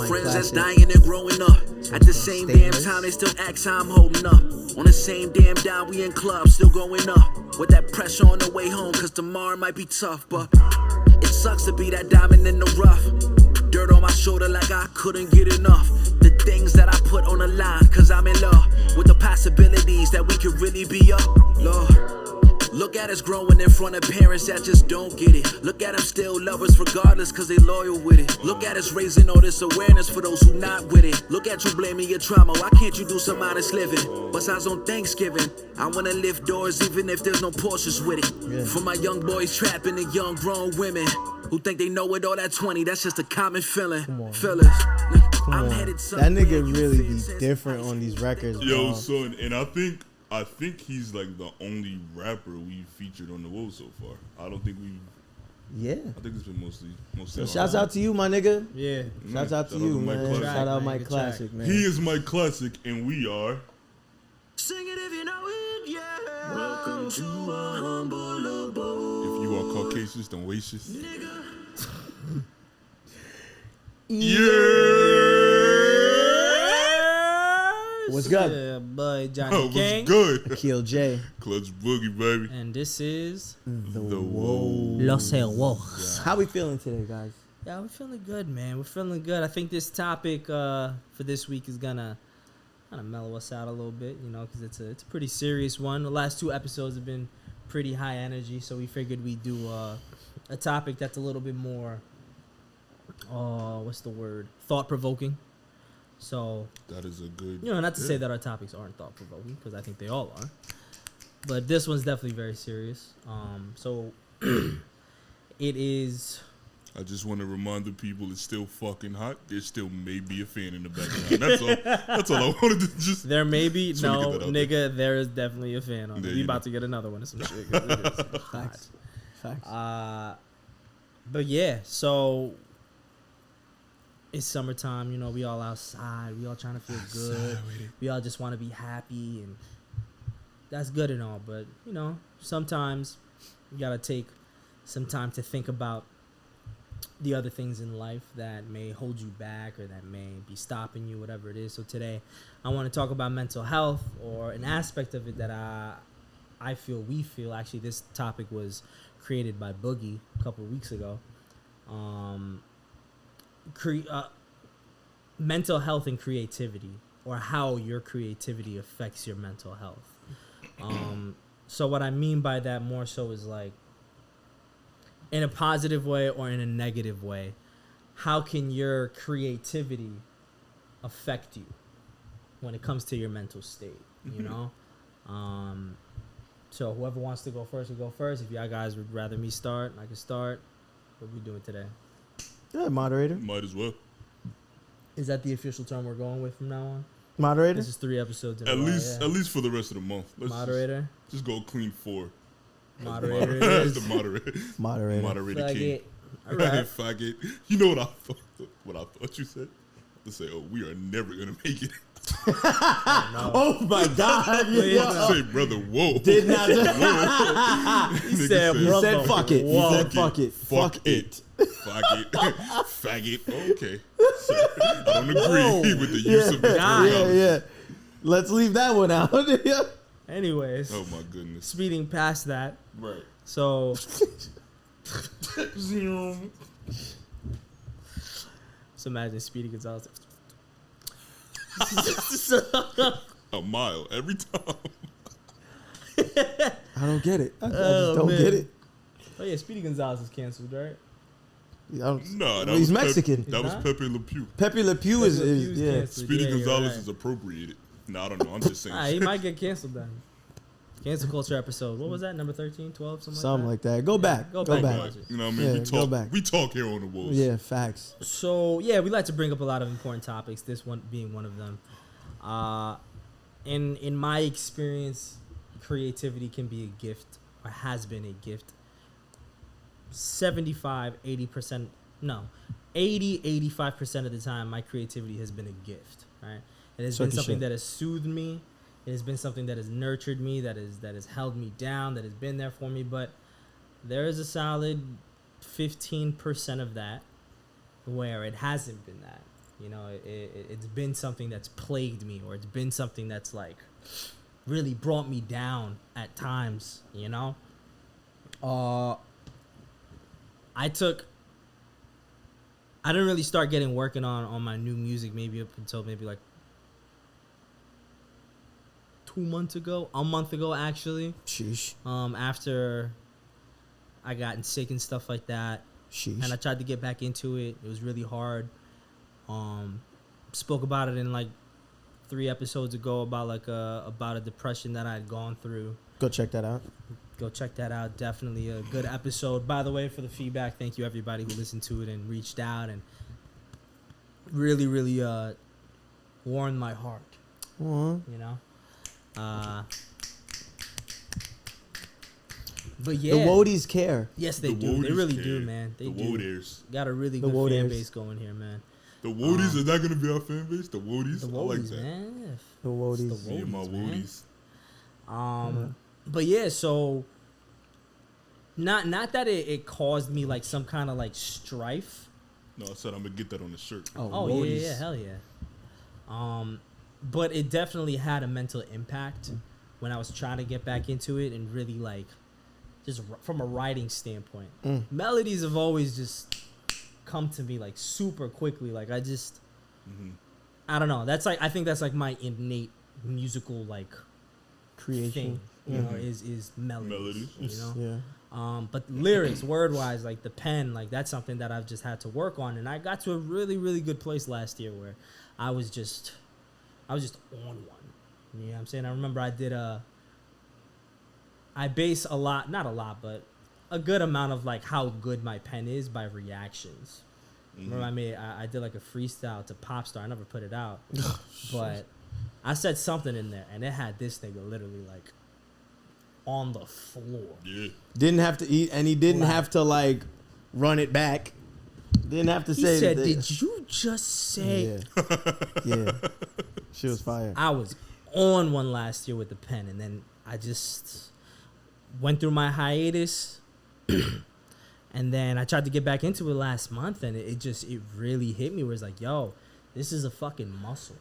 Mike friends that's Classic. dying and growing up. At the same damn time, they still ask how I'm holding up. On the same damn dime, we in clubs, still going up. With that pressure on the way home, cause tomorrow might be tough, but it sucks to be that diamond in the rough. Dirt on my shoulder like I couldn't get enough. The things that I put on the line, cause I'm in love with the possibilities that we could really be up, Lord. Look at us growing in front of parents that just don't get it. Look at them still love us regardless cause they loyal with it. Look at us raising all this awareness for those who not with it. Look at you blaming your trauma, why can't you do some honest living? Besides on Thanksgiving, I wanna lift doors even if there's no Porsches with it. Yeah. For my young boys trapping and young grown women who think they know it all at 20, that's just a common feeling. Fellas, I'm headed that nigga really be different on these records, bro. Yo, son, and I think he's like the only rapper we've featured on the WOES so far. I don't think we've. Yeah. I think it's been mostly. So shouts out to you, my nigga. Yeah. Shouts out to you, man. Shout out Mike Classic, man. He is Mike Classic, and we are. Sing it if you know it, yeah. Welcome to a humble abode. If you are Caucasians, don't waste this. What's good? Yeah, boy, Johnny Oh, King. what's good? Akil J. Clutch Boogie, baby. And this is The WOES. Los WOES. How we feeling today, guys? Yeah, we're feeling good, man. We're feeling good. I think this topic for this week is gonna kind of mellow us out a little bit, you know, because it's a pretty serious one. The last 2 episodes have been pretty high energy, so we figured we'd do a topic that's a little bit more, what's the word? Thought-provoking. So That is a good. You know, not to say that our topics aren't thought-provoking, because I think they all are. But this one's definitely very serious. So it is. I just want to remind the people it's still fucking hot. There still may be a fan in the background. That's all. That's all I wanted to just. There may be no nigga. there is definitely a fan on it. Yeah, We about to get another one of some shit. 'Cause it is hot. Facts. But yeah, so it's summertime. You know, we all outside. We all trying to feel good. We all just want to be happy, and that's good and all. But you know, sometimes you gotta take some time to think about the other things in life that may hold you back or that may be stopping you, whatever it is. So today I want to talk about mental health, or an aspect of it that we feel. Actually, this topic was created by Boogie a couple of weeks ago. Mental health and creativity, or how your creativity affects your mental health. So what I mean by that more so is like, in a positive way or in a negative way, how can your creativity affect you when it comes to your mental state, you know? So whoever wants to go first will go first. If y'all guys would rather me start, I can start. What we doing today? Yeah, moderator. Might as well. Is that the official term we're going with from now on? Moderator. This is 3 episodes in At a row, least, yeah. at least for the rest of the month. Let's Moderator. Just go clean 4. Moderator. That's the moderator. Moderator. Moderator Fuck king. it. All right. Fuck it. You know what I thought? What I thought you said? To say, oh, we are never gonna make it. Oh my God! Say, brother, whoa. Did not. He said, He said, "Fuck it." He Whoa. said, "Fuck it." Fuck it. Fuck it. Faggot. Okay. So, I don't agree with the use of the terminology. Yeah. Let's leave that one out. Yeah. Anyways. Oh my goodness. Speeding past that. Right. So. So imagine Speedy Gonzalez. A mile every time. I don't get it. I just don't get it. Oh yeah, Speedy Gonzalez is canceled, right? No, he's Mexican. That was Pepe Le Pew. Pepe Le Pew is yeah. canceled. Speedy Yeah, you're Gonzalez right. is appropriated. No, I don't know. I'm just saying. He might get canceled then. Cancel culture episode. What was that? Number 13, 12, Something like that. Go back. Go Go back. back. Right. You know what I mean? Yeah, we go talk. back. We talk here on the WOES. Yeah, facts. So yeah, we like to bring up a lot of important topics. This one being one of them. In my experience, creativity can be a gift, or has been a gift. 85% of the time, my creativity has been a gift, right? It has been something that has soothed me. It has been something that has nurtured me, that has held me down, that has been there for me. But there is a solid 15% of that where it hasn't been that, You know, it's been something that's plagued me, or it's been something that's like really brought me down at times, you know? I didn't really start getting working on my new music maybe up until maybe like 2 months ago, a month ago actually. Sheesh. After I gotten sick and stuff like that. Sheesh. And I tried to get back into it. It was really hard. Spoke about it in like 3 episodes ago about like about a depression that I had gone through. Go check that out. Go check that out. Definitely a good episode. By the way, for the feedback, thank you everybody who listened to it and reached out and really, really warmed my heart. Aww. You know? But yeah. The WOES care. Yes, they The do. They WOES really care. do, man. They The do. WOES. Got a really The good fan WOES. base going here, man. The WOES, is that going to be our fan base? The WOES? The I like WOES, that. man. The WOES. It's the Me and my WOES, man. WOES. But yeah, so not that it caused me like some kind of like strife. No, I said I'm going to get that on the shirt. Oh WOES. yeah, hell yeah. But it definitely had a mental impact when I was trying to get back into it and really like just from a writing standpoint. Melodies have always just come to me like super quickly. Like I just I don't know. That's like I think that's like my innate musical like Creation. thing. You know, is melodies. You know? Yeah. But lyrics, word wise, like the pen, like that's something that I've just had to work on. And I got to a really, really good place last year where I was just on one. You know what I'm saying? I remember I base a lot, not a lot, but a good amount of like how good my pen is by reactions. Remember I did like a freestyle to Popstar. I never put it out. But I said something in there and it had this nigga literally like on the floor. Yeah. Didn't have to eat, and he didn't have to like run it back. Didn't have to He say. said, that. "Did you just say?" Yeah. She was fire. I was on one last year with the pen, and then I just went through my hiatus, and then I tried to get back into it last month, and it really hit me. Where it's like, yo, this is a fucking muscle.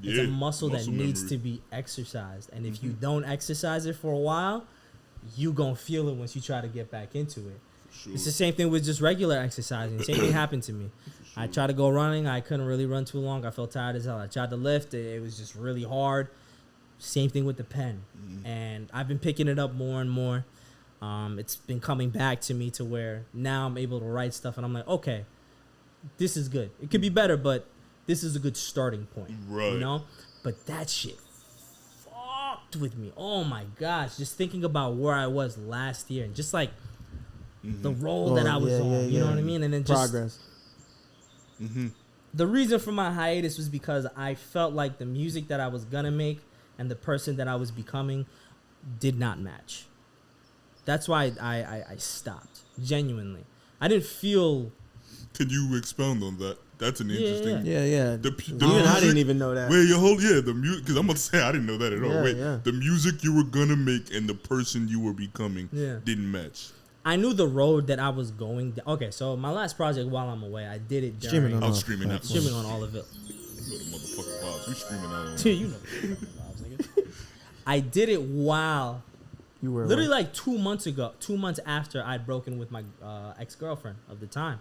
It's a muscle that needs to be exercised, and if you don't exercise it for a while, you gonna feel it once you try to get back into it. Sure. It's the same thing with just regular exercising. Same thing happened to me. Sure. I tried to go running. I couldn't really run too long. I felt tired as hell. I tried to lift. It was just really hard. Same thing with the pen. And I've been picking it up more and more. It's been coming back to me to where now I'm able to write stuff. And I'm like, okay, this is good. It could be better, but this is a good starting point. Right. You know? But that shit fucked with me. Oh, my gosh. Just thinking about where I was last year and just like, the role that I was on, you know what I mean? And then just progress. The reason for my hiatus was because I felt like the music that I was gonna make and the person that I was becoming did not match. That's why I stopped. Genuinely, I didn't feel. Can you expound on that? That's an interesting. Yeah. The Even I didn't even know that. Wait, the music. Because I'm about to say I didn't know that at all. The music you were gonna make and the person you were becoming didn't match. I knew the road that I was going. Okay, so my last project while I'm away, I did it during. I'm screaming out. Streaming on all of it. You know the motherfucking vibes. We screaming out. On You know the vibes, nigga. I did it while. You were Literally like 2 months ago, 2 months after I'd broken with my ex-girlfriend of the time.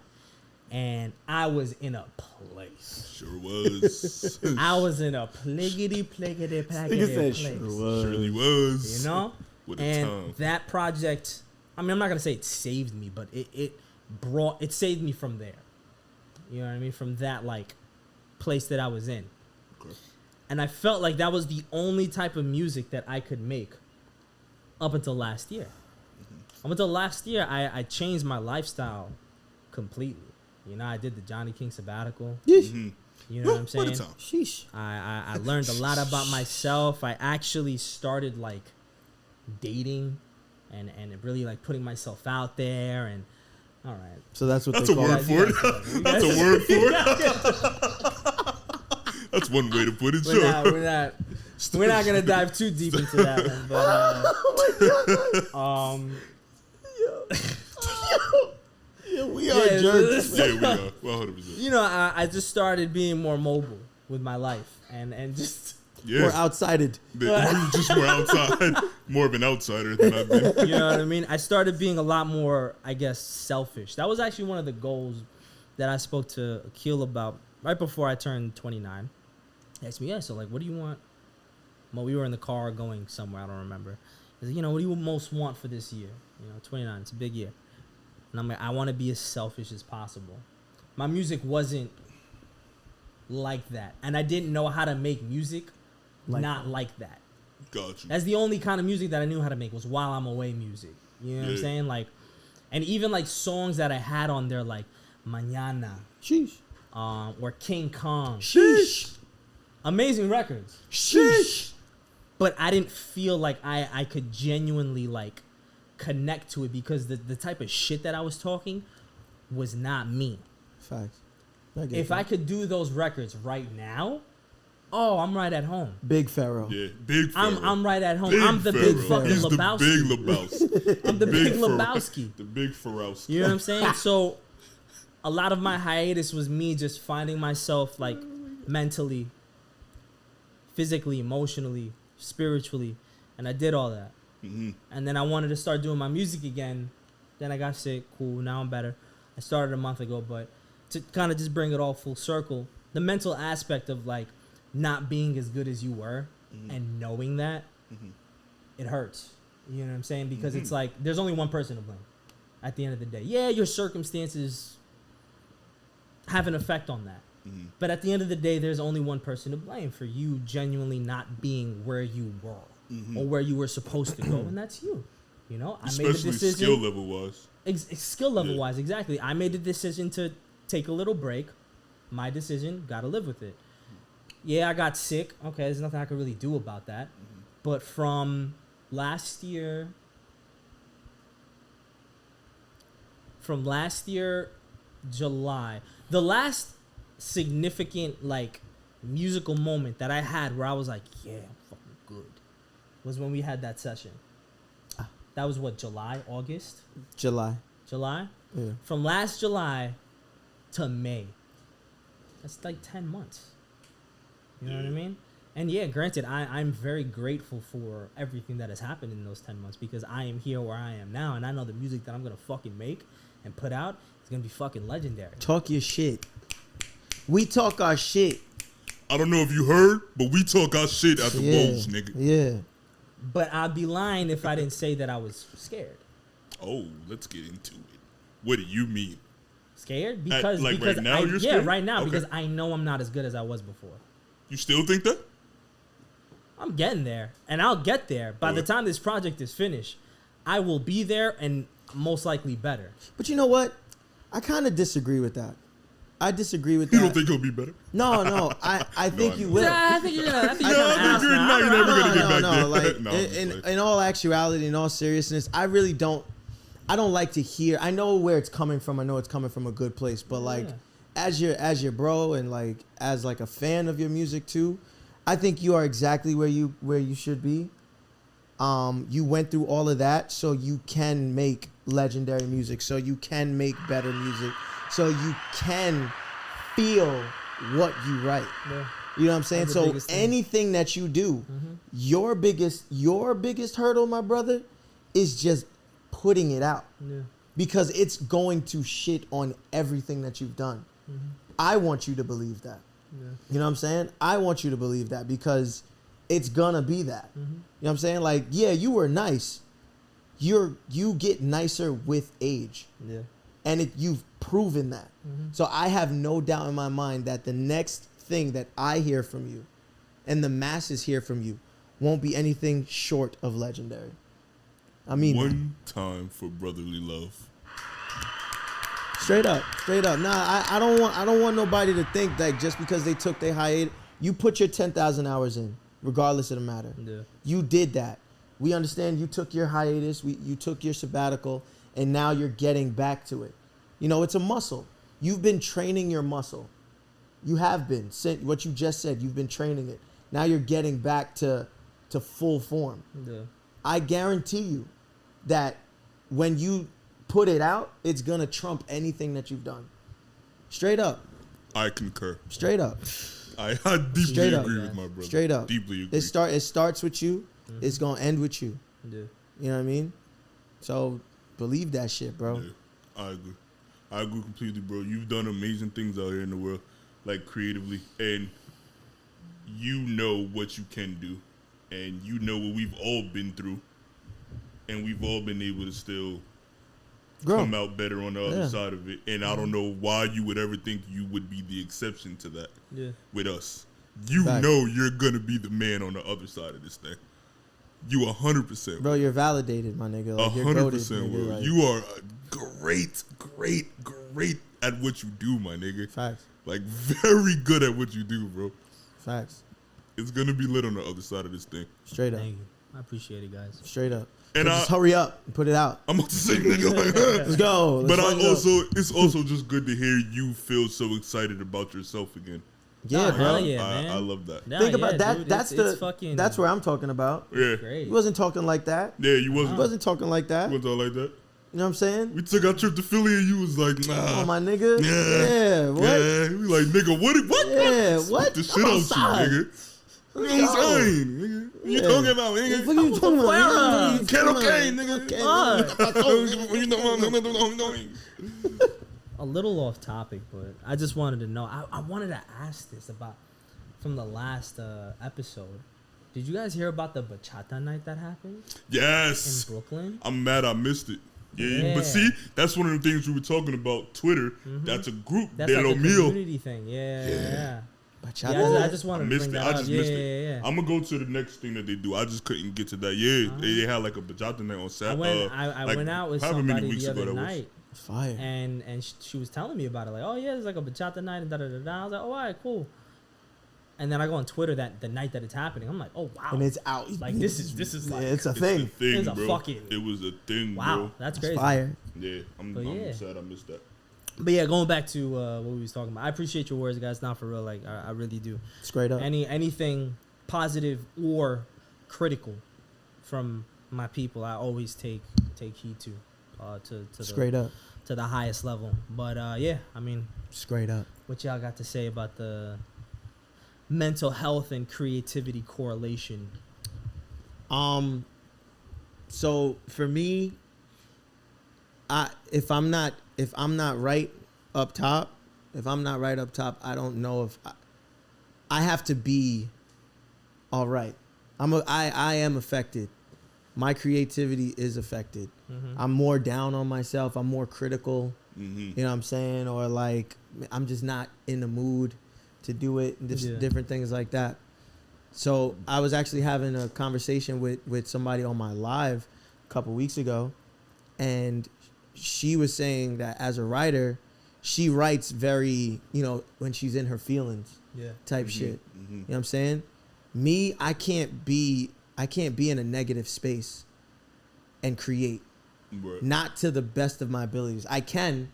And I was in a place. Sure was. I was in a pliggity place. Surely was. You know? With a and tongue. that project, I mean, I'm not going to say it saved me, but it saved me from there. You know what I mean? From that, like, place that I was in. Okay. And I felt like that was the only type of music that I could make up until last year. Up until last year, I changed my lifestyle completely. You know, I did the Johnny King sabbatical. You know what I'm saying? What a time. Sheesh. I learned a lot about myself. I actually started, like, dating and really, like, putting myself out there. And, all right. So that's what That's they a call word it. for it. That's a word for it. That's one way to put it. Sure. We're not gonna dive too deep into that one, but Yeah, we We are jerks. Yeah, we are. 100%. You know, I just started being more mobile with my life and just More outsided. You just more outside. More of an outsider than I've been. you know what I mean? I started being a lot more, I guess, selfish. That was actually one of the goals that I spoke to Akil about right before I turned 29. He asked me, yeah, so like, what do you want? Well, we were in the car going somewhere, I don't remember. He said, you know, what do you most want for this year? You know, 29, it's a big year. And I'm like, I want to be as selfish as possible. My music wasn't like that. And I didn't know how to make music like that. Gotcha. That's the only kind of music that I knew how to make was while I'm away music. You know what I'm saying? Like, and even like songs that I had on there, like Mañana. Sheesh. Or King Kong. Sheesh. Amazing records. Sheesh. But I didn't feel like I could genuinely like connect to it because the type of shit that I was talking was not me. Facts. If I could do those records right now, oh, I'm right at home. Big Pharaoh. Yeah, Big Pharaoh. I'm right at home. Big I'm the Pharaoh. big fucking He's Lebowski. the big Lebowski. I'm the big Lebowski. The big Pharaohski. You know what I'm saying? So a lot of my hiatus was me just finding myself like mentally, physically, emotionally, spiritually, and I did all that. Mm-hmm. And then I wanted to start doing my music again. Then I got sick. Cool. Now I'm better. I started a month ago, but to kind of just bring it all full circle, the mental aspect of like not being as good as you were and knowing that, it hurts. You know what I'm saying? Because it's like there's only one person to blame at the end of the day. Yeah, your circumstances have an effect on that. But at the end of the day, there's only one person to blame for you genuinely not being where you were or where you were supposed to go, and that's you. You know, I made the decision. Skill level wise. Skill level wise, exactly. I made the decision to take a little break. My decision, gotta live with it. Yeah, I got sick. Okay, there's nothing I could really do about that. But from last year, July, the last significant like musical moment that I had where I was like, yeah, I'm fucking good, was when we had that session. That was what, July, August? July. Yeah. From last July to May. That's like 10 months. You know what I mean? And yeah, granted, I'm very grateful for everything that has happened in those 10 months because I am here where I am now, and I know the music that I'm going to fucking make and put out is going to be fucking legendary. Talk your shit. We talk our shit. I don't know if you heard, but we talk our shit at the WOES, nigga. Yeah. But I'd be lying if I didn't say that I was scared. Oh, let's get into it. What do you mean? Scared? Because right now you're scared? Yeah, right now, Okay. because I know I'm not as good as I was before. You still think that? I'm getting there, and I'll get there. By the time this project is finished, I will be there and most likely better. But you know what? I kind of disagree with that. I disagree with that. You don't think you'll be better? No. I think you will. Yeah, I think you're gonna. I think No, you're I gonna think you're never gonna get back there. Like No, in all actuality, in all seriousness, I really don't. I don't like to hear. I know where it's coming from. I know it's coming from a good place. But like, as your bro and like as like a fan of your music too, I think you are exactly where you should be. You went through all of that, so you can make legendary music. So you can make better music. So you can feel what you write. Yeah. You know what I'm saying? So anything that you do, your biggest hurdle, my brother, is just putting it out. Yeah. Because it's going to shit on everything that you've done. I want you to believe that. Yeah. You know what I'm saying? I want you to believe that because it's gonna be that. You know what I'm saying? Like, yeah, you were nice. You get nicer with age. Yeah. And you've proven that. So I have no doubt in my mind that the next thing that I hear from you and the masses hear from you won't be anything short of legendary. I mean, one time for brotherly love. Straight up. Nah, I don't want nobody to think that just because they took their hiatus, you put your 10,000 hours in, regardless of the matter. Yeah. You did that. We understand you took your hiatus, you took your sabbatical, and now you're getting back to it. You know, it's a muscle. You've been training your muscle. You have been. What you just said, you've been training it. Now you're getting back to full form. Yeah. I guarantee you that when you put it out, it's gonna trump anything that you've done. Straight up. I concur. Straight up. I deeply agree with my brother. Straight up. Deeply agree. It starts with you. Mm-hmm. It's gonna end with you. Yeah. You know what I mean? So believe that shit, bro. Yeah, I agree. I agree completely, bro. You've done amazing things out here in the world, like creatively, and you know what you can do, and you know what we've all been through, and we've all been able to still come out better on the other side of it. And I don't know why you would ever think you would be the exception to that with us. You know you're going to be the man on the other side of this thing. You 100%. Bro, you're validated, my nigga. Like, 100%, bro. Like, you are great at what you do, my nigga. Facts. Like, very good at what you do, bro. Facts. It's going to be lit on the other side of this thing. Straight up. Thank you. I appreciate it, guys. Straight up. And just hurry up and put it out. I'm about to say, nigga, like, let's go. It's also just good to hear you feel so excited about yourself again. Yeah, bro. Yeah, man. I love that. Think about that. Dude, that's that's where I'm talking about. Yeah. Great. He wasn't talking like that. Yeah, you wasn't. He wasn't talking like that. You wasn't talking like that. You know what I'm saying? We took our trip to Philly and you was like, nah. Oh, my nigga. Yeah. What? Yeah. We like, nigga, what? Yeah, what? The shit out you, nigga. What you saying, nigga? What you talking about, nigga? What you talking about? nigga. A little off topic, but I just wanted to know. I wanted to ask this about from the last episode. Did you guys hear about the bachata night that happened? Yes. In Brooklyn? I'm mad I missed it. Yeah. But see, that's one of the things we were talking about. Twitter. Mm-hmm. That's a group. That's like a community thing. Yeah. Yeah, I just wanted to bring that up. I just missed it. I'm gonna go to the next thing that they do. I just couldn't get to that. Yeah, they had like a bachata night on Saturday. I went out with somebody the other night. Fire. And she was telling me about it. Like, oh yeah, there's like a bachata night and da da da da. I was like, oh, all right, cool. And then I go on Twitter the night that it's happening. I'm like, oh wow. And it's out. Like this is like it's a thing. It's a bro. fucking. It was a thing, wow, bro. that's crazy. Fire. Yeah, I'm sad I missed that. But yeah, going back to what we was talking about, I appreciate your words, guys. Not for real, like I really do. Straight up. Anything positive or critical from my people, I always take heed to straight up to the highest level. But yeah, I mean, straight up. What y'all got to say about the mental health and creativity correlation? So for me, if I'm not right up top, I don't know if I have to be all right. I am affected. My creativity is affected. Mm-hmm. I'm more down on myself. I'm more critical. Mm-hmm. You know what I'm saying? Or like I'm just not in the mood to do it. And different things like that. So I was actually having a conversation with somebody on my live a couple weeks ago, and she was saying that as a writer, she writes very, when she's in her feelings type shit. Mm-hmm. You know what I'm saying? Me, I can't be in a negative space and create. Right. Not to the best of my abilities. I can,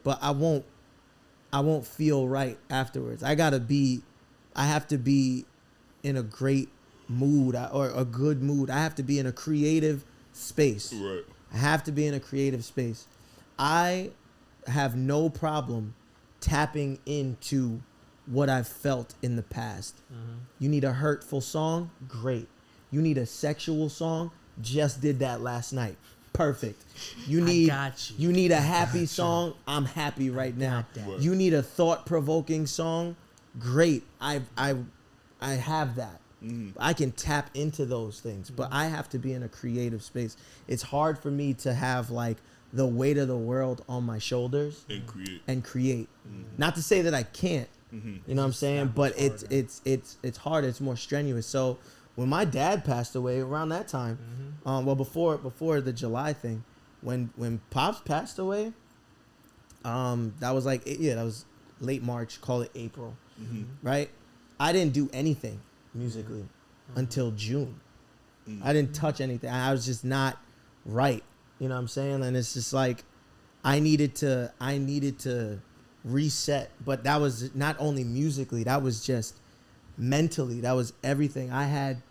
but I won't feel right afterwards. I have to be in a great mood or a good mood. I have to be in a creative space. Right. I have to be in a creative space. I have no problem tapping into what I've felt in the past. Mm-hmm. You need a hurtful song? Great. You need a sexual song? Just did that last night. Perfect. You need a happy song? I'm happy right now. You need a thought-provoking song? Great. I have that. I can tap into those things, but I have to be in a creative space. It's hard for me to have like the weight of the world on my shoulders and create. Not to say that I can't, you know what I'm saying? But it's hard. It's more strenuous. So when my dad passed away around that time, before the July thing, when Pops passed away, that was that was late March, call it April, right? I didn't do anything musically until June. I didn't touch anything. I was just not right. You know what I'm saying? And it's just like I needed to reset. But that was not only musically, that was just mentally. That was everything. I had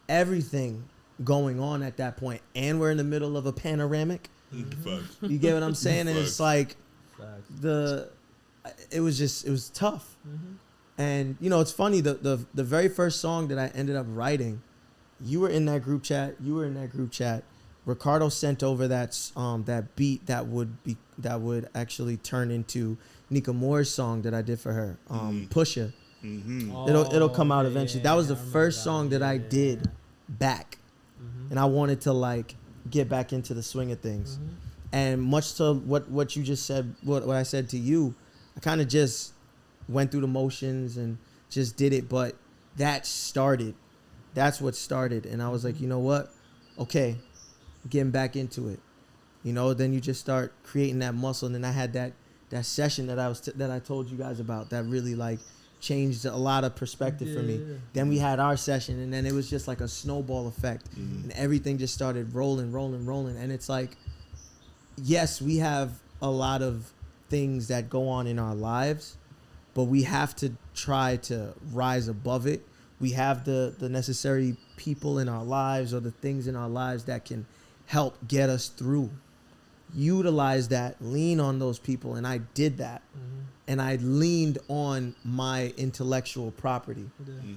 everything going on at that point. And we're in the middle of a panoramic. Facts. You get what I'm saying? And it's like Facts. it was tough. And you know, it's funny, the very first song that I ended up writing, you were in that group chat. Ricardo sent over that beat that would actually turn into Nika Moore's song that I did for her, Pusha. It'll come out eventually. That was the first song that I did back, and I wanted to like get back into the swing of things. And much to what you just said, what I said to you, I kind of just went through the motions and just did it. But that's what started, and I was like, you know what, okay, getting back into it, you know. Then you just start creating that muscle, and then I had that session that I told you guys about that really like changed a lot of perspective for me. Then we had our session, and then it was just like a snowball effect, and everything just started rolling. And it's like, yes, we have a lot of things that go on in our lives, but we have to try to rise above it. We have the necessary people in our lives or the things in our lives that can help get us through. Utilize that, lean on those people, and I did that. And I leaned on my intellectual property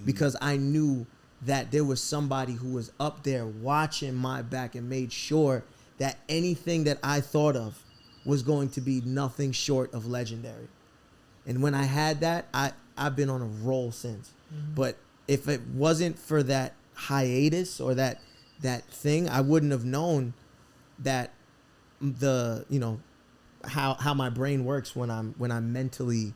because I knew that there was somebody who was up there watching my back and made sure that anything that I thought of was going to be nothing short of legendary. And when I had that, I've been on a roll since. But if it wasn't for that hiatus or that thing, I wouldn't have known that how my brain works when I'm mentally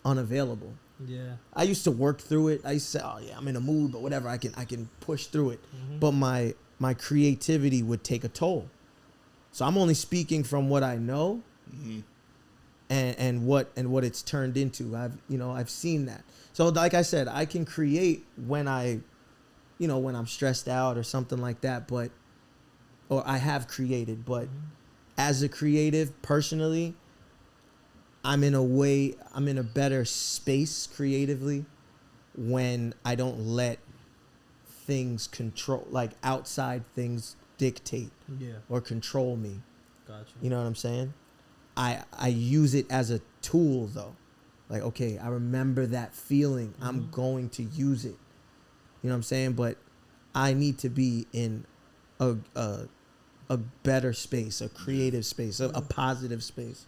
unavailable. Yeah. I used to work through it. I used to say, oh yeah, I'm in a mood, but whatever, I can push through it. But my creativity would take a toll. So I'm only speaking from what I know and what it's turned into. I've seen that. So like I said, I can create when when I'm stressed out or something like that, or I have created, but as a creative personally, I'm in a better space creatively when I don't let things control, like outside things dictate or control me. Gotcha. You know what I'm saying? I use it as a tool though. Like, okay, I remember that feeling. I'm going to use it. You know what I'm saying? But I need to be in a better space, a creative space, a positive space,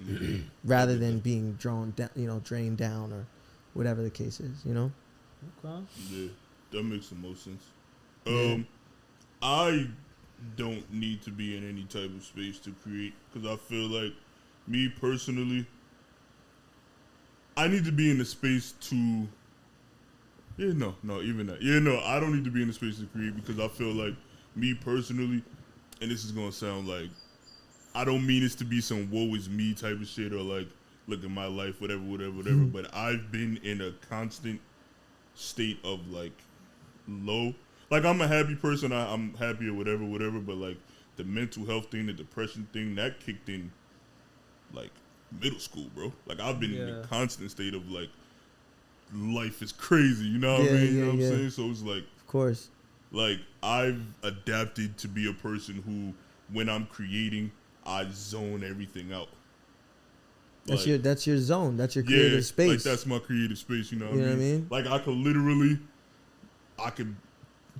rather than being drained down or whatever the case is, you know? Okay. Yeah, that makes the most sense. I don't need to be in any type of space to create, because I feel like, me personally, I need to be in the space to... I don't need to be in the space to create, because I feel like, me personally, and this is going to sound like, I don't mean this to be some woe is me type of shit, or like, look at my life, whatever, but I've been in a constant state of like, low. Like, I'm a happy person, I'm happy or whatever, but like, the mental health thing, the depression thing, that kicked in, like, middle school, bro. Like, I've been in a constant state of like, life is crazy, you know what I mean? You know what I'm saying? So it's like, of course, like, I've adapted to be a person who, when I'm creating, I zone everything out. That's your zone. That's your creative space. Like, that's my creative space, you know what I mean? Like,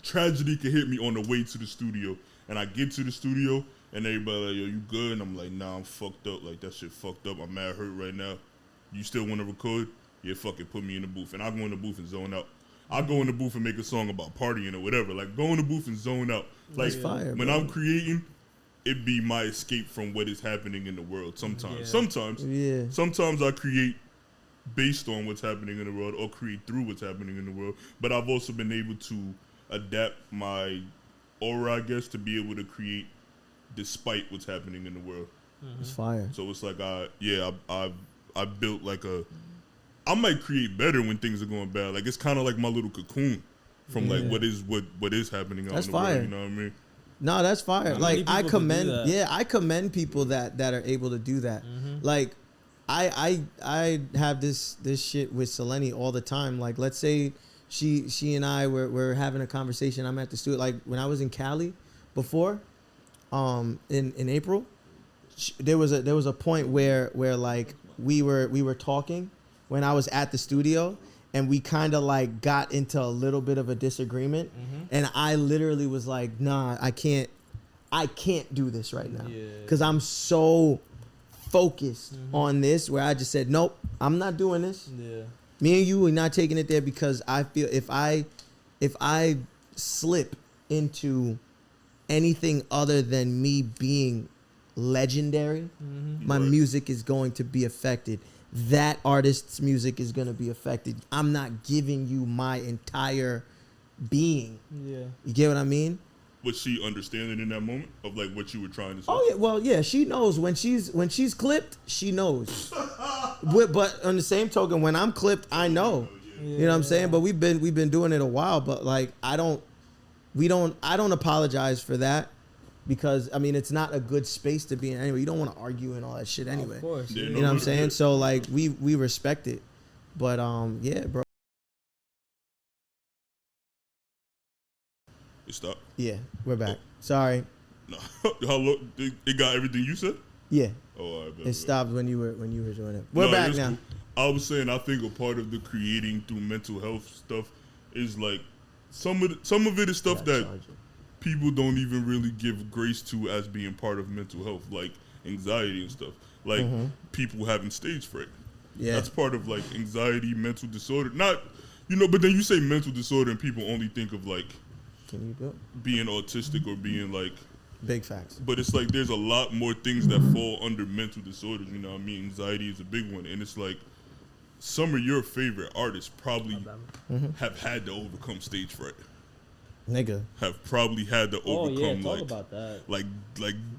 tragedy could hit me on the way to the studio, and I get to the studio, and everybody like, yo, you good? And I'm like, nah, I'm fucked up. Like, that shit fucked up. I'm mad hurt right now. You still want to record? Yeah, fuck it, put me in the booth. And I go in the booth and zone out. I go in the booth and make a song about partying or whatever. Like, go in the booth and zone out. Like, fire, when bro. I'm creating, it be my escape from what is happening in the world sometimes. Sometimes I create based on what's happening in the world, or create through what's happening in the world. But I've also been able to adapt my aura, I guess, to be able to create despite what's happening in the world. It's fire. So it's like, I built like I might create better when things are going bad. Like, it's kind of like my little cocoon from like what is happening out in the world. You know what I mean? No, that's fire. Like, I commend people that are able to do that. Like, I have this shit with Selene all the time. Like, let's say she and I were having a conversation. I'm at the studio. Like, when I was in Cali before, in April, there was a point where like we were talking when I was at the studio, and we kind of like got into a little bit of a disagreement, and I literally was like, nah, I can't do this right now because I'm so focused on this, where I just said, nope, I'm not doing this. Me and you are not taking it there, because I feel if I slip into anything other than me being legendary, my music is going to be affected. That artist's music is going to be affected. I'm not giving you my entire being. Yeah. You get what I mean? Was she understanding in that moment of like what you were trying to say? Oh yeah, well yeah, she knows when she's clipped, she knows. But on the same token, when I'm clipped, I know. You know what I'm saying? But we've been doing it a while, but like I don't apologize for that, because I mean it's not a good space to be in anyway. You don't want to argue and all that shit anyway. Of course. You know what I'm saying? So like we respect it. But yeah, bro. It stopped? Yeah, we're back. Sorry. No. How long? It got everything you said? Yeah. Oh, I bet. It stopped when you were doing it. We're back now. Cool. I was saying I think a part of the creating through mental health stuff is like some of it is stuff that people don't even really give grace to as being part of mental health, like anxiety and stuff. Like people having stage fright. Yeah. That's part of like anxiety, mental disorder. Not, but then you say mental disorder and people only think of like being autistic or being like big facts. But it's like there's a lot more things that fall under mental disorders. You know what I mean? Anxiety is a big one, and it's like some of your favorite artists probably have had to overcome stage fright. Nigga. Have probably had to overcome talk about that. like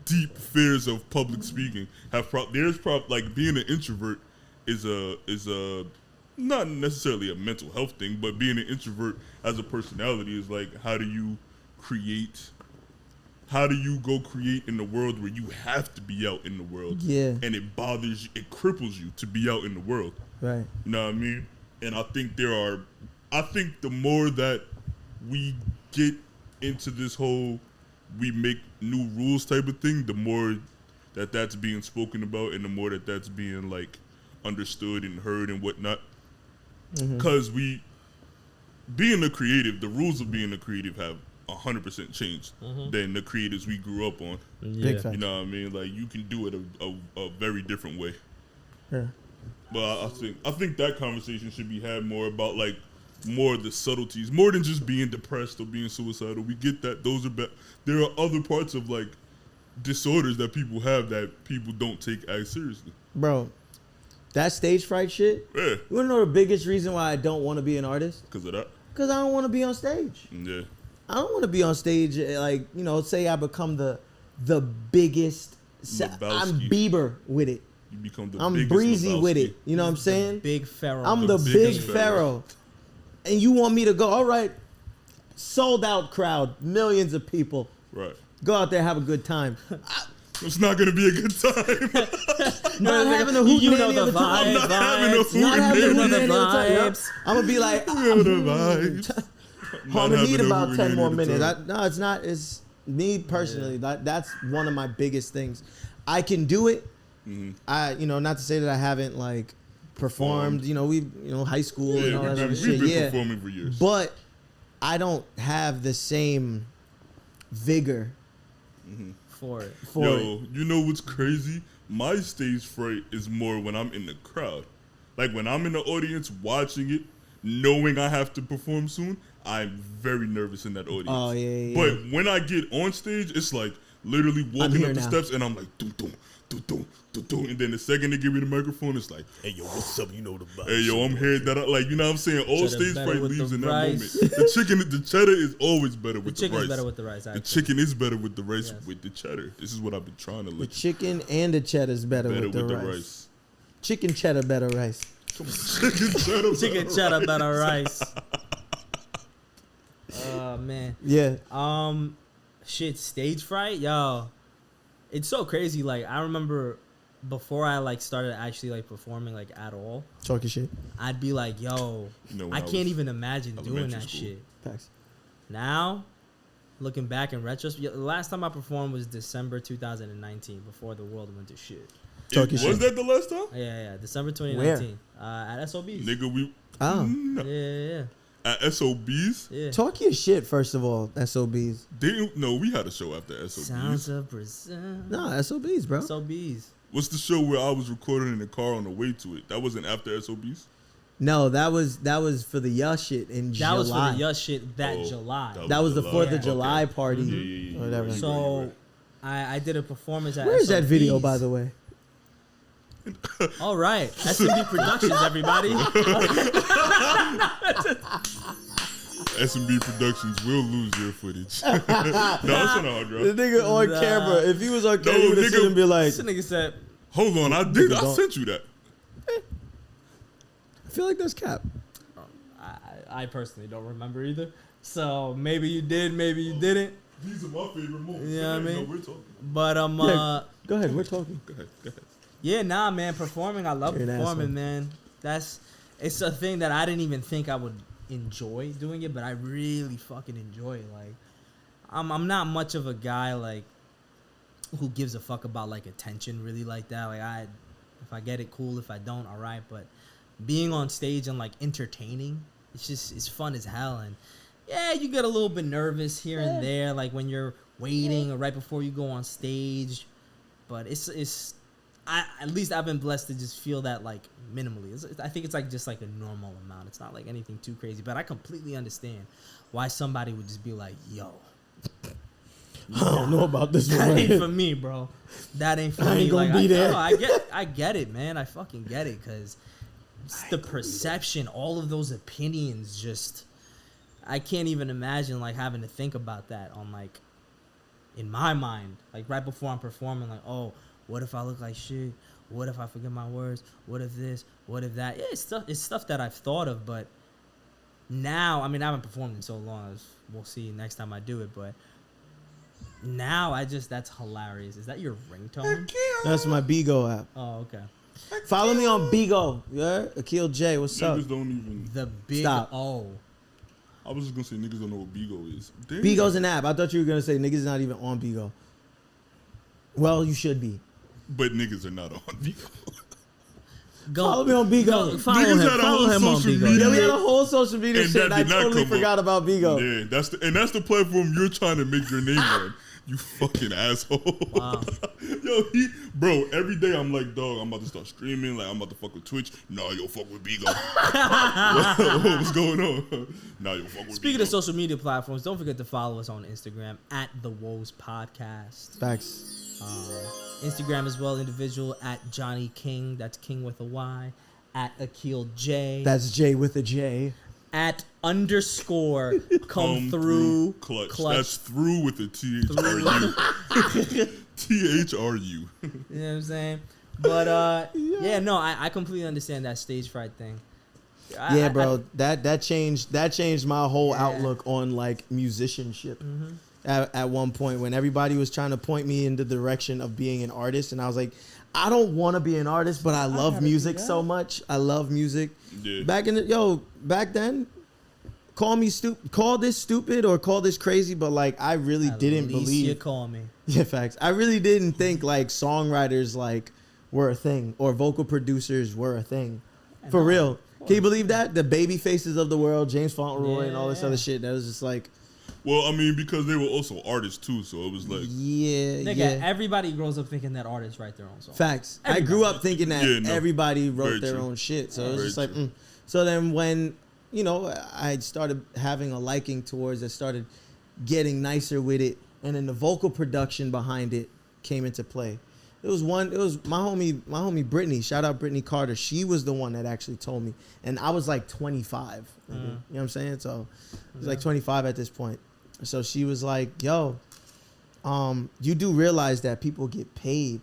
deep fears of public speaking. Like being an introvert is a not necessarily a mental health thing, but being an introvert as a personality is like, how do you go create in the world where you have to be out in the world? Yeah. And it bothers you, it cripples you to be out in the world. Right. You know what I mean? And I think the more that we get into this whole we make new rules type of thing, the more that's being spoken about and the more that's being like understood and heard and whatnot. Because being a creative, the rules of being a creative have 100% changed than the creatives we grew up on. Yeah. You know what I mean? Like you can do it a very different way. Yeah. But I think that conversation should be had more about like more of the subtleties, more than just being depressed or being suicidal. We get that those are there are other parts of like disorders that people have that people don't take as seriously. Bro, that stage fright shit. Yeah. You wanna know the biggest reason why I don't want to be an artist? Because of that? Because I don't want to be on stage. Yeah. I don't want to be on stage like, say I become the biggest. I'm Bieber with it. You become the I'm breezy Lebowski. With it. You know what I'm saying? Big Pharaoh. I'm the big Pharaoh. And you want me to go, all right, sold out crowd, millions of people. Right. Go out there, have a good time. It's not going to be a good time. Not having a hoot the vibes. I'm not having a hoot the vibes. I'm going to be like, I'm going to need about 10 more minutes. No, it's not. It's me personally. Yeah. That's one of my biggest things. I can do it. I, not to say that I haven't like performed, high school and all that other shit. Yeah, performing for years. But I don't have the same vigor for it. You know what's crazy? My stage fright is more when I'm in the crowd. Like when I'm in the audience watching it, knowing I have to perform soon, I'm very nervous in that audience. Oh yeah. But when I get on stage, it's like literally walking up the steps and I'm like, dum dum. And then the second they give me the microphone, it's like, hey yo, what's up? You know the vibe. Hey yo, I'm hearing that. Like, you know what I'm saying? All stage fright leaves in that moment. The cheddar is always better with the rice. The chicken is better with the rice. Actually. The chicken is better with the rice with the cheddar. This is what I've been trying to look. The chicken and the cheddar is better with the rice. Chicken cheddar better rice. Chicken cheddar better rice. Oh man. Yeah. Shit, stage fright, yo. It's so crazy. Like I remember before I like started actually like performing like at all. Talking shit. I'd be like, yo, I can't even imagine doing that shit. Facts. Now, looking back in retrospect, the last time I performed was December 2019, before the world went to shit. Was that the last time? Yeah, December 2019. At SOBs. Nigga, we... Oh. No. Yeah. At SOBs? Yeah. Talk your shit, first of all, SOBs. No, we had a show after SOBs. Sounds of Brazil. No, SOBs, bro. SOBs. What's the show where I was recording in the car on the way to it? That wasn't after SOBs? No, that was for the Yuh shit in July. That was for the Yuh shit July. That was the 4th of July Okay. party. Yeah, Or whatever. right. So I did a performance at Where's that video, SOBs. by the way? All right. SMB Productions, everybody. SMB Productions will lose your footage. No, it's on a hard The drive. nigga on Nah. camera. If he was on camera, No, he would have nigga. seen him be like, This nigga said, Hold on, I don't. sent you that. I feel like that's cap. I personally don't remember either. So maybe you did, maybe you didn't. These are my favorite moments. You know what I mean? No, we're talking. But Yeah, go ahead, we're talking. Go ahead. yeah, nah, man, performing. I love You're an performing, asshole. man. It's a thing that I didn't even think I would enjoy doing it, but I really fucking enjoy it. Like, I'm not much of a guy like who gives a fuck about like attention really like that. Like if I get it, cool. If I don't, all right. But being on stage and like entertaining, it's fun as hell. And yeah, you get a little bit nervous here and there, like when you're waiting or right before you go on stage. But at least I've been blessed to just feel that like minimally. I think it's like just like a normal amount. It's not like anything too crazy. But I completely understand why somebody would just be like, yo, I don't know about this that one. ain't for me, bro. That ain't for I me. ain't gonna Like, be there. No, I get it, man. I fucking get it, because the perception, all of those opinions, just I can't even imagine like having to think about that on like in my mind, like right before I'm performing, like, oh, what if I look like shit? What if I forget my words? What if this? What if that? Yeah, it's stuff that I've thought of, but now, I mean, I haven't performed in so long. We'll see next time I do it, but now that's hilarious. Is that your ringtone? That's my Bigo app. Oh, okay. Follow me on Bigo. Yeah, Akil J. What's up? Niggas don't even. The big Stop. O. I was just gonna say niggas don't know what Bigo is. Damn. Bigo's an app. I thought you were gonna say niggas not even on Bigo. Well, you should be. But niggas are not on Bigo. Go, Follow me on Bigo. Go, follow Niggas him. had a Follow whole him on social Bigo. media- Yeah, we had a whole social media And shit. that And I did not totally come up. forgot about Bigo. Yeah, that's the platform you're trying to make your name on. You fucking asshole. Wow. Yo, bro, every day I'm like, dog, I'm about to start streaming. Like, I'm about to fuck with Twitch. Nah, yo, fuck with Bigo. What's going on? Nah, yo, fuck with Speaking Bigo. of social media platforms, don't forget to follow us on Instagram at the WOES Podcast. Facts. Instagram as well, individual at Johnny King. That's King with a Y. At Akil J. That's J with a J. At underscore come through clutch. That's through with the THRU. THRU. You know what I'm saying? But yeah, no, I completely understand that stage fright thing. Yeah, bro, that changed my whole Yeah. outlook on like musicianship. Mm-hmm. At one point, when everybody was trying to point me in the direction of being an artist, and I was like, I don't want to be an artist, but I love music so much. I love music. Yeah. Back then, call this stupid or call this crazy, but like I really didn't At least believe. you call me. Yeah, facts. I really didn't think like songwriters like were a thing or vocal producers were a thing. For real. Can you believe that? The baby faces of the world, James Fauntleroy and all this other shit. That was just like, Well, I mean, because they were also artists too, so it was like, Nigga, everybody grows up thinking that artists write their own songs. Facts. I grew up thinking that everybody Very wrote their true. own shit. So it was Very just like, true. So then when, I started having a liking towards it, started getting nicer with it, and then the vocal production behind it came into play. It was my homie Brittany, shout out Brittany Carter. She was the one that actually told me. And I was like 25. You know what I'm saying? So I was like 25 at this point. So she was like, yo, you do realize that people get paid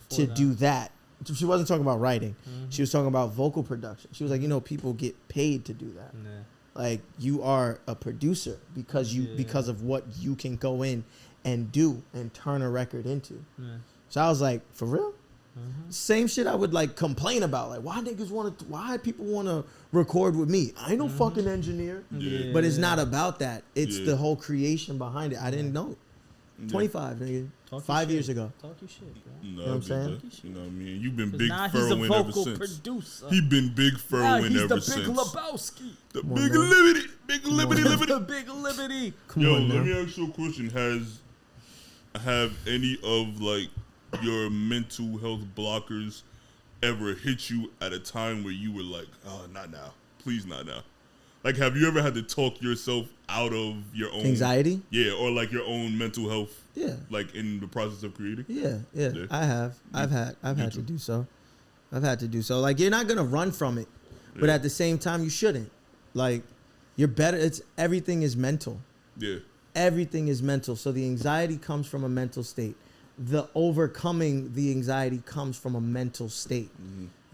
to do that. She wasn't talking about writing. She was talking about vocal production. She was like, people get paid to do that. Yeah. Like you are a producer because of what you can go in and do and turn a record into. Yeah. So I was like, for real? Same shit I would like complain about. Like, why people want to record with me? I ain't no fucking engineer. Yeah. But it's not about that. It's Yeah. the whole creation behind it. I didn't know. 25, nigga. Talk 5 your years shit. ago. Talk your shit, bro. No, what I'm saying? You know what I mean? You've been 'Cause big now he's a furrowing ever vocal since. producer. He been big Now furrowing he's ever the Big since. Lebowski. The Come on big now. liberty, big liberty, on. liberty. The Big Liberty. Come Yo, on let now. me ask you a question. Have any of like your mental health blockers ever hit you at a time where you were like, oh, not now, please, not now? Like, have you ever had to talk yourself out of your own Anxiety? Yeah, or like your own mental health? Yeah. Like in the process of creating? Yeah. Yeah. I have. I've had to do so. I've had to do so. Like, you're not gonna run from it, but Yeah. at the same time, you shouldn't. Like, you're better. Everything is mental. Yeah. Everything is mental. So the anxiety comes from a mental state. The overcoming the anxiety comes from a mental state.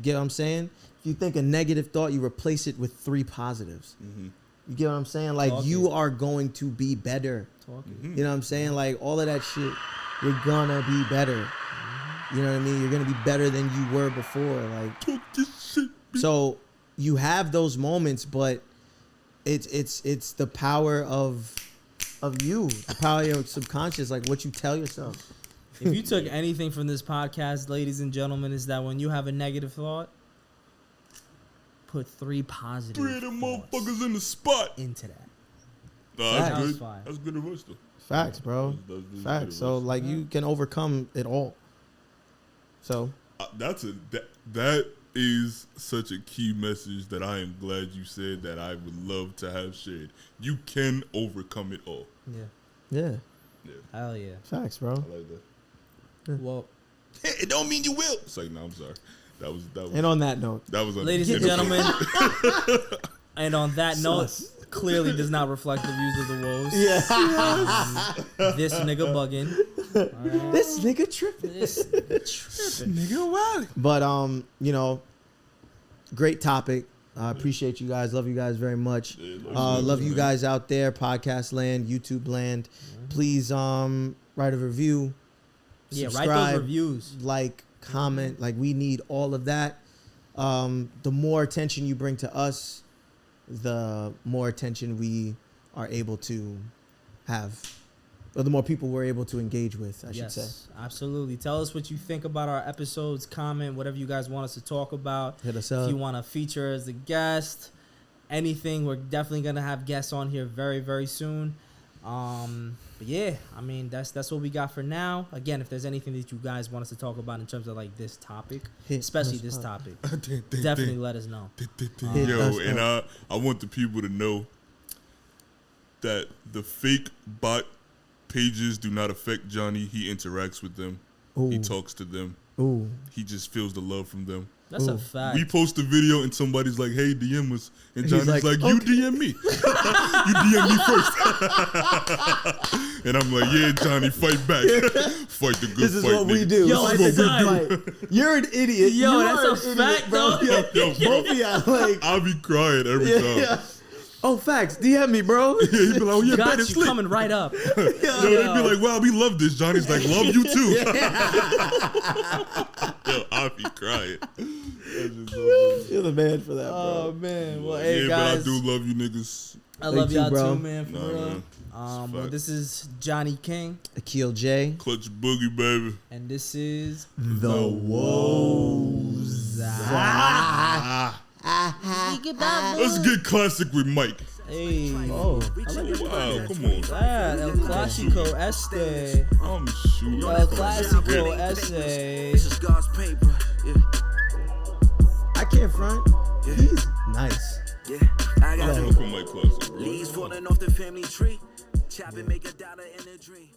Get what I'm saying? If you think a negative thought, you replace it with 3 positives. You get what I'm saying? Like, Talk you it. are going to be better. Talking. You know what I'm saying? Like, all of that shit, you're gonna be better. You know what I mean? You're gonna be better than you were before. Like, Talk this shit. so you have those moments, but it's the power of you, the power of your subconscious, like what you tell yourself. If you took anything from this podcast, ladies and gentlemen, is that when you have a negative thought, put 3 positive 3 of them thoughts motherfuckers in the spot. into that. Nah, that's Facts. good. Fire. That's good advice though. Facts, bro. That's really Facts. good So advice. like you can overcome it all. So That is such a key message that I am glad you said that I would love to have shared. You can overcome it all. Yeah. yeah, Yeah, Hell yeah. facts, bro. I like that. Well, It don't mean you will. It's like, no, I'm sorry. That was And on that note, that was ladies and gentlemen, and on that note, clearly does not reflect the views of the WOES. yeah, This nigga bugging. Alright. this nigga tripping. This nigga tripping. nigga wild. But you know, great topic. I appreciate you guys. Love you guys very much. Yeah, Love you guys out there, podcast land, YouTube land. Please write a review. Yeah, write subscribe, those reviews. like, comment. Like, we need all of that. The more attention you bring to us, the more attention we are able to have, or the more people we're able to engage with, I should say. Absolutely. Tell us what you think about our episodes. Comment whatever you guys want us to talk about. Hit us If up. you want to feature as a guest, anything, we're definitely gonna have guests on here very, very soon. But yeah, I mean that's what we got for now. Again, if there's anything that you guys want us to talk about in terms of like this topic, Hit especially us this up. topic, definitely let us know. Hit Yo, us and up. I want the people to know that the fake bot pages do not affect Johnny. He interacts with them. He Ooh. talks to them. Ooh. He just feels the love from them. That's a Ooh. fact. We post a video and somebody's like, "Hey, DM us," and He's Johnny's like, like, "You okay." DM me. You DM me first." And I'm like, "Yeah, Johnny, fight back. Fight the good This is fight, what we nigga." do. Yo, Fight it's the time. good fight. You're an idiot. Yo, You that's are a an idiot, fact, bro. though. Yo, Both of y'all, like, I'll be crying every time. yeah. Oh, facts. DM me, bro. Yeah, he'd be like, "Oh yeah, Got bet you it's lit." coming right up. Yo, they'd be like, "Wow, we love this." Johnny's like, "Love you too." Yo, I'll be crying. That's just so funny. You're the man for that, Oh bro. man. Well, Yeah, hey but I guys, do love you niggas. I love Thank you, y'all bro. too, man. For Nah, real. man. Well, fact. this is Johnny King, Akil J. Clutch boogie, baby. and this is The Woes. Let's get classic with Mike. Hey. Oh. Wow, come on. Ah, El Clásico Este. I'm shooting. El Clásico Este. This is God's paper. Yeah, I can't front. He's nice. yeah. I got Fuck with Mike Classic, bro. leaves falling off the family tree. Chop and make a dollar in a dream.